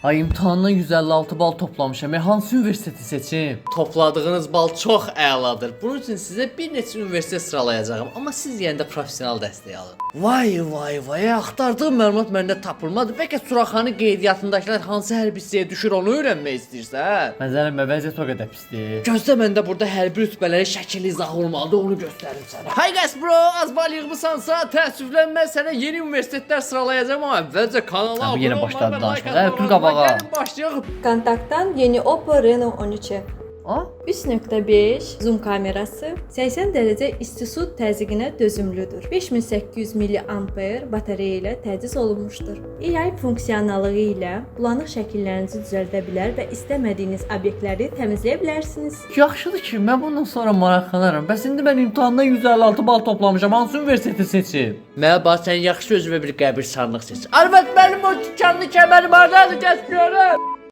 Ay imtahandan 156 bal toplamışam. Hansı universiteti seçim? Topladığınız bal çox əladır. Bunun üçün sizə bir neçə universitet sıralayacağam, amma siz yenə də professional dəstək alın. Vay, axtardığım məlumat məndə tapılmadı. Bəlkə Suraxanın qeydiyyatındakılar hansı hərbi hissəyə düşür onu öyrənmək istəyirsən? Məzələm vəziyyət o qədər pisdir. Gözlə məndə burada hərbi rütbələri şəkilli izah olmalıdır, onu göstərim sənə. Hay qəs bro, az bal yığmısansa təəssüflənmə, sənə yeni universitetlər sıralayacağam amma əvvəlcə kanala Abi yenə abunə başladı olmağı və danışmağa. like Dur atmağı qabağa. unutma. Gəlin başlayaq. Kontaktdan yeni Oppo Reno 13'e. Ha? 3.5 zoom kamerası 80 dərəcə isti su təzyiqinə dözümlüdür. 5800 mAh batareya ilə təchiz olunmuşdur. AI funksiyonallığı ilə bulanıq şəkillərinizi düzəldə bilər və istəmədiyiniz obyektləri təmizləyə bilərsiniz. Yaxşıdır ki, mən bundan sonra maraqlanaram. Bəs indi mən imtahandan 156 bal toplamışam. Hansı universiteti seçim? Mənə bax sən yaxşı özünə bir qəbirstanlıq seç. Əlbət mənim o tikanlı kəmərim hardadır, gəl görüm.